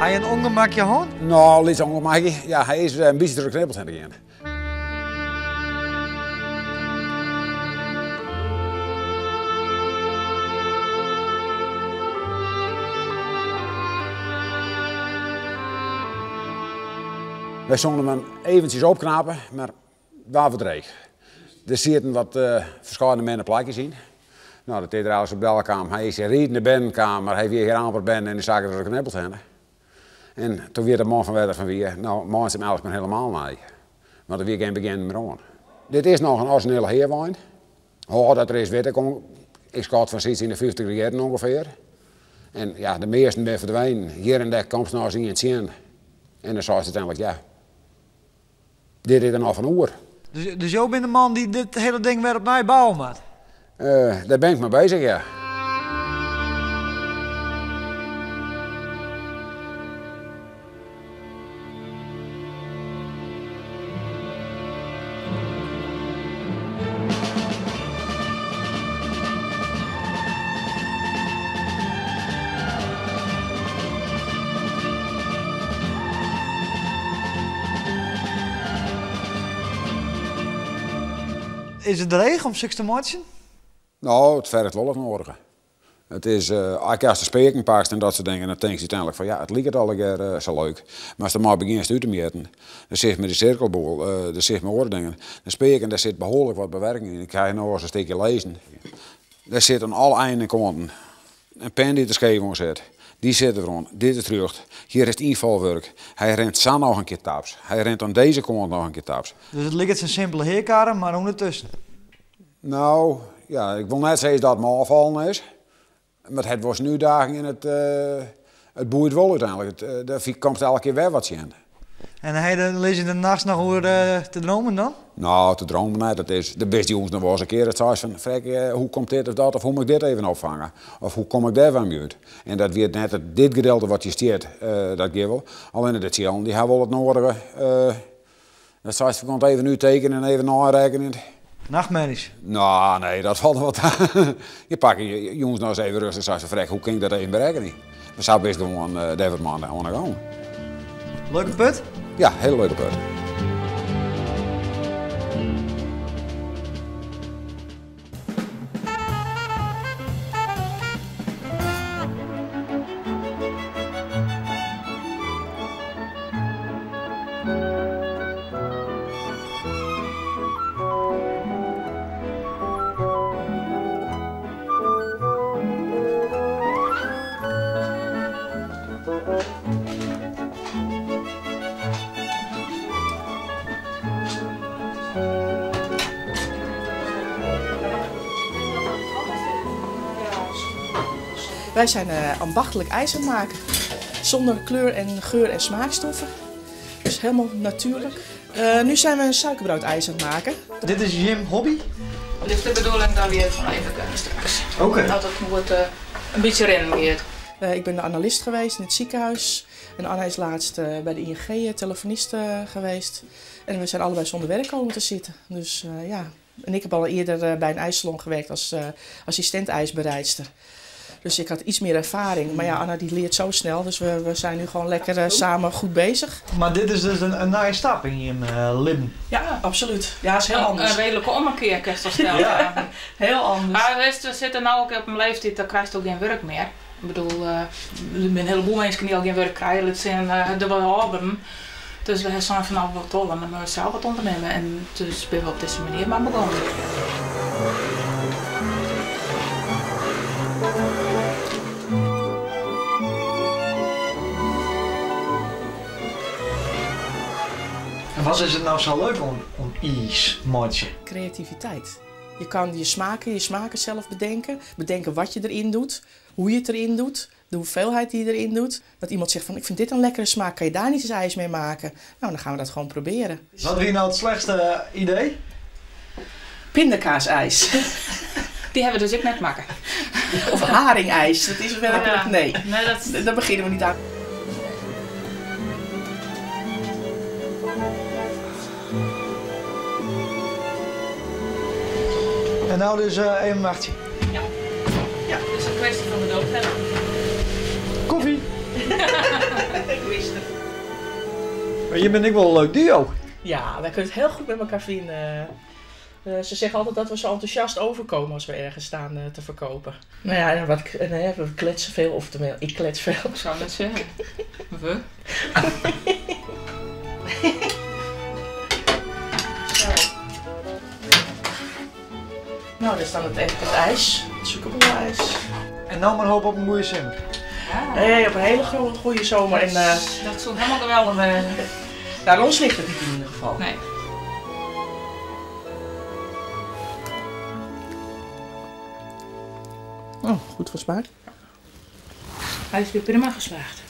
Hij een ongemakje hond? Nou, iets ongemakje. Ja, hij is een beetje druk knippeld aan de gaan. Wij zonden hem eventjes opknapen, maar waar verdreeg. Er zitten wat verschillende mensen plakjes in. Nou, dat deed er alles op de belkamer. Hij is hier naar binnen kamer, maar hij weer hier aan ben en de zaken er geknippeld hebben. En toen weer de man van Wedder van wie, nou, man is hem alles maar helemaal mee. Maar er weer geen begin meer aan. Dit is nog een originele heerwijn. Oh, dat er is weet ik schat van sinds in de 50 jaar ongeveer. En ja, de meesten zijn verdwenen. Hier en daar komt ze nog eens in het zien. En dan zei ze uiteindelijk, ja, dit is er nog een uur. Dus jij bent de man die dit hele ding weer opnieuw bouwen moet? Daar ben ik mee bezig, ja. Is het dreig om zich te matchen? Nou, het vergt wel nodig. Het is, als je de spreken pakt en dat soort dingen, dan denk je uiteindelijk van ja, het lijkt al een keer zo leuk. Maar als je maar begint uit te meten, dan zit met die cirkelboel, dan zit met andere dingen. De spreken, daar zit behoorlijk wat bewerking in. Ik ga je nog eens een stukje lezen. Daar zit aan alle einden kanten een pen die de scheving zit. Die zit er rond, dit is terug. Hier is het invalwerk. Hij rent zo nog een keer taps. Hij rent aan deze kant nog een keer taps. Dus het lijkt een simpele heerkaren, maar ondertussen? Nou, ja, ik wil net zeggen dat het me afvallen is. Maar het was nu dagen in het boeit wel uiteindelijk. Er komt elke keer weer wat in. En hij lees je de nachts nog over te dromen dan? Nou, te dromen, nee, dat is de beste jongens nog wel eens een keer. Het zei van, Frek, hoe komt dit of dat, of hoe moet ik dit even opvangen? Of hoe kom ik daar van uit? En dat weer net dit gedeelte wat je stiert, dat geeft wel. Alleen de Tjellen, die hebben wel het nodige. Dat zei ze, komt even nu tekenen en even narekenen. Nachtmerries? Nou, nee, dat valt er wat aan. Je pakt je jongens nog eens even rustig en zei ze, Frek, hoe kan ik dat even berekenen? We zouden best gewoon David maanden gewoon gaan. Leuke put? Ja, hele leuke put. Wij zijn ambachtelijk ijs aan het maken. Zonder kleur en geur en smaakstoffen. Dus helemaal natuurlijk. Nu zijn we een suikerbroodijs aan het maken. Dit is Jim hobby? Het is de bedoeling dat we het van even kunnen straks. Oké. Dat het moet een beetje rennen weer. Ik ben de analist geweest in het ziekenhuis. En Anna is laatst bij de ING telefonist geweest. En we zijn allebei zonder werk komen te zitten. Dus ja. En ik heb al eerder bij een ijssalon gewerkt als assistent ijsbereidster. Dus ik had iets meer ervaring. Maar ja, Anna die leert zo snel. Dus we zijn nu gewoon lekker samen goed bezig. Maar dit is dus een nieuwe stap in je leven. Ja, absoluut. Ja, dat is heel anders. Een redelijke ommekeer, kan je zo stellen. Ja. Heel anders. Maar we zitten nu ook op een leeftijd, dan krijg je ook geen werk meer. Ik bedoel, er zijn een heleboel mensen die al geen werk krijgen. Het zijn er wel ouderen. Dus we zijn van nou wat tollen, dan moeten we zelf wat ondernemen. En dus ben we op deze manier maar begonnen. En wat is het nou zo leuk om ijs te matchen? Creativiteit. Je kan je smaken zelf bedenken. Bedenken wat je erin doet, hoe je het erin doet, de hoeveelheid die je erin doet. Dat iemand zegt van ik vind dit een lekkere smaak, kan je daar niet eens ijs mee maken? Nou, dan gaan we dat gewoon proberen. Wat is nou het slechtste idee? Pindakaasijs. Die hebben we dus ook net maken. Of haringijs, dat is werkelijk nee. Nee, Daar beginnen we niet aan. En nou dus even wachtje. Ja. Ja, het is een kwestie van de dood hebben. Koffie! wisten. Maar je bent ik wel een leuk duo. Ja, wij kunnen het heel goed met elkaar vinden. Ze zeggen altijd dat we zo enthousiast overkomen als we ergens staan te verkopen. Nou ja, en we kletsen veel, of tenminste, ik klets veel. Ik zou net zeggen. We? Zo. Nou, daar staat het ijs. Het suikerbol-ijs. En nou maar hoop op een goede zin. Nee, op een hele goede zomer. En, Dat zou helemaal geweldig zijn. nou, ons ligt het niet in ieder geval. Nee. Oh, goed van smaak. Hij is weer prima geslaagd.